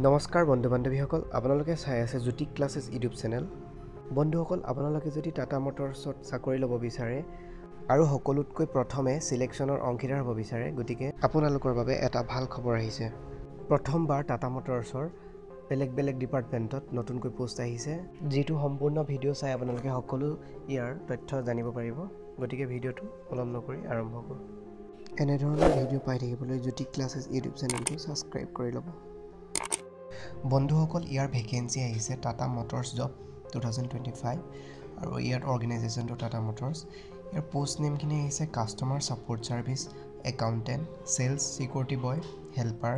নমস্কাৰ বন্ধু বান্ধৱীসকল, আপোনালোকে চাই আছে জ্যোতি ক্লাছেছ ইউটিউব চেনেল। বন্ধুসকল, আপোনালোকে যদি টাটা মটৰ্ছত চাকৰি ল'ব বিচাৰে আৰু সকলোতকৈ প্ৰথমে সিলেকশ্যনৰ অংশীদাৰ হ'ব বিচাৰে, গতিকে আপোনালোকৰ বাবে এটা ভাল খবৰ আহিছে। প্ৰথমবাৰ টাটা মটৰ্ছৰ বেলেগ বেলেগ ডিপাৰ্টমেণ্টত নতুনকৈ পোষ্ট আহিছে, যিটো সম্পূৰ্ণ ভিডিঅ' চাই আপোনালোকে সকলো ইয়াৰ তথ্য জানিব পাৰিব। গতিকে ভিডিঅ'টো পলম নকৰি আৰম্ভ কৰোঁ। এনেধৰণৰ ভিডিঅ' পাই থাকিবলৈ জ্যোতি ক্লাছেছ ইউটিউব চেনেলটো ছাবস্ক্ৰাইব কৰি ল'ব। বন্ধুসকল, ইয়াৰ ভেকেঞ্চি আহিছে টাটা মটৰ্ছ জব 2025 আৰু ইয়াৰ অৰ্গেনাইজেশ্যনটো টাটা মটৰ্ছ। ইয়াৰ পোষ্ট নেমখিনি আহিছে customer support service, accountant, sales, security boy, helper,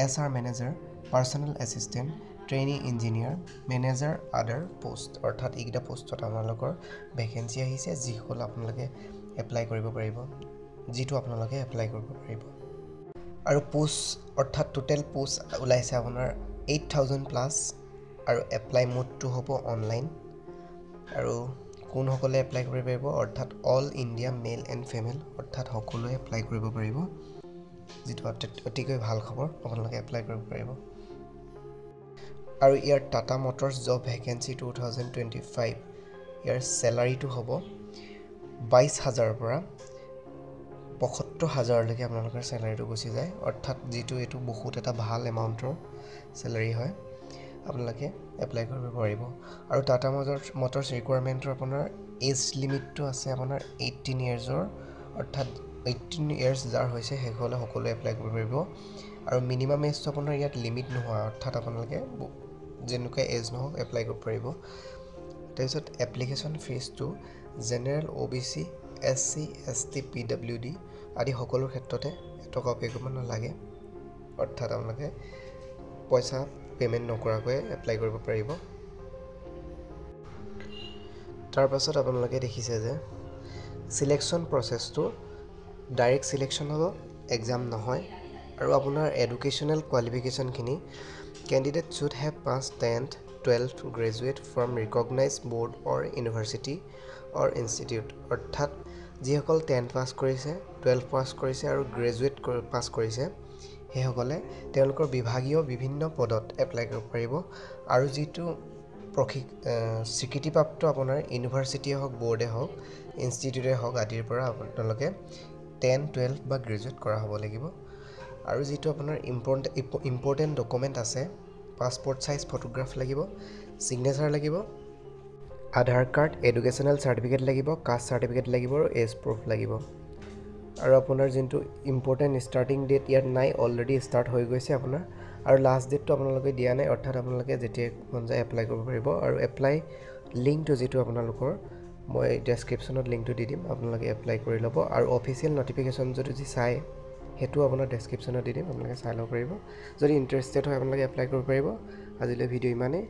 HR manager, personnel assistant, training engineer, manager, other post. অৰ্থাৎ এইকেইটা পোষ্টত আপোনালোকৰ ভেকেঞ্চি আহিছে, যিসকল আপোনালোকে এপ্লাই কৰিব পাৰিব, আৰু পোষ্ট অৰ্থাৎ টোটেল পোষ্ট ওলাইছে আপোনাৰ 8,000+ আৰু এপ্লাই মোডটো হ'ব অনলাইন। আৰু কোনসকলে এপ্লাই কৰিব পাৰিব, অৰ্থাৎ all India male and female, অৰ্থাৎ সকলোৱে এপ্লাই কৰিব পাৰিব, যিটো অতিকৈ ভাল খবৰ। আপোনালোকে এপ্লাই কৰিব পাৰিব। আৰু ইয়াৰ টাটা মটৰ্ছ জব ভেকেঞ্চি 2025 ইয়াৰ চেলাৰীটো হ'ব 22,000ৰ পৰা 75,000লৈকে আপোনালোকৰ চেলাৰীটো গুচি যায়, অৰ্থাৎ এইটো বহুত এটা ভাল এমাউণ্টৰ চেলাৰী হয়। আপোনালোকে এপ্লাই কৰিব পাৰিব। আৰু টাটা মটৰ্ছ ৰিকুৱাৰমেণ্টৰ আপোনাৰ এজ লিমিটটো আছে আপোনাৰ 18 ইয়াৰ্ছৰ, অৰ্থাৎ 18 ইয়াৰ্ছ যাৰ হৈছে সেইসকলে সকলোৱে এপ্লাই কৰিব পাৰিব। আৰু মিনিমাম এজটো আপোনাৰ ইয়াত লিমিট নোহোৱা, অৰ্থাৎ আপোনালোকে যেনেকুৱা এজ নহওক এপ্লাই কৰিব পাৰিব। তাৰপিছত এপ্লিকেশ্যন ফিজটো general, OBC, SC, ST, PWD আদি সকলো ক্ষেত্ৰতে এটকাও পে' কৰিব নালাগে, অৰ্থাৎ আপোনালোকে পইচা পে'মেণ্ট নকৰাকৈ এপ্লাই কৰিব পাৰিব। তাৰপাছত আপোনালোকে দেখিছে যে চিলেকশ্যন প্ৰচেছটো ডাইৰেক্ট চিলেকশ্যন হ'ব, এক্সাম নহয়। আৰু আপোনাৰ এডুকেশ্যনেল কোৱালিফিকেশ্যনখিনি candidate should have pass 10th, 12th graduate from recognise board or university or institute, অৰ্থাৎ যিসকল 10th পাছ কৰিছে, 12th পাছ কৰিছে আৰু গ্ৰেজুৱেট পাছ কৰিছে, সেইসকলে তেওঁলোকৰ বিভাগীয় বিভিন্ন পদত এপ্লাই কৰিব পাৰিব। আৰু যিটো স্বীকৃতিপ্ৰাপ্ত আপোনাৰ ইউনিভাৰ্চিটিয়ে হওক, ব'ৰ্ডে হওক, ইনষ্টিটিউটে হওক আদিৰ পৰা আপোনালোকে 10, 12 বা গ্ৰেজুৱেট কৰা হ'ব লাগিব। আৰু যিটো আপোনাৰ ইম্পৰ্টেণ্ট ডকুমেণ্ট আছে, পাছপৰ্ট চাইজ ফটোগ্ৰাফ লাগিব, ছিগনেচাৰ লাগিব, আধাৰ কাৰ্ড, এডুকেশ্যনেল চাৰ্টিফিকেট লাগিব, কাষ্ট চাৰ্টিফিকেট লাগিব আৰু এজ প্ৰুফ লাগিব। আৰু আপোনাৰ যোনটো ইম্পৰ্টেণ্ট ষ্টাৰ্টিং ডেট ইয়াত নাই, অলৰেডি ষ্টাৰ্ট হৈ গৈছে আপোনাৰ, আৰু লাষ্ট ডেটটো আপোনালোকে দিয়া নাই, অৰ্থাৎ আপোনালোকে যেতিয়াই মন যায় এপ্লাই কৰিব পাৰিব। আৰু এপ্লাই লিংকটো যিটো আপোনালোকৰ মই ডেছক্ৰিপশ্যনত লিংকটো দি দিম, আপোনালোকে এপ্লাই কৰি ল'ব। আৰু অফিচিয়েল ন'টিফিকেশ্যন যদি চায়, সেইটো আপোনাৰ ডেছক্ৰিপশ্যনত দি দিম, আপোনালোকে চাই ল'ব পাৰিব। যদি ইণ্টাৰেষ্টেড হয় আপোনালোকে এপ্লাই কৰিব পাৰিব। আজিলৈ ভিডিঅ' ইমানেই।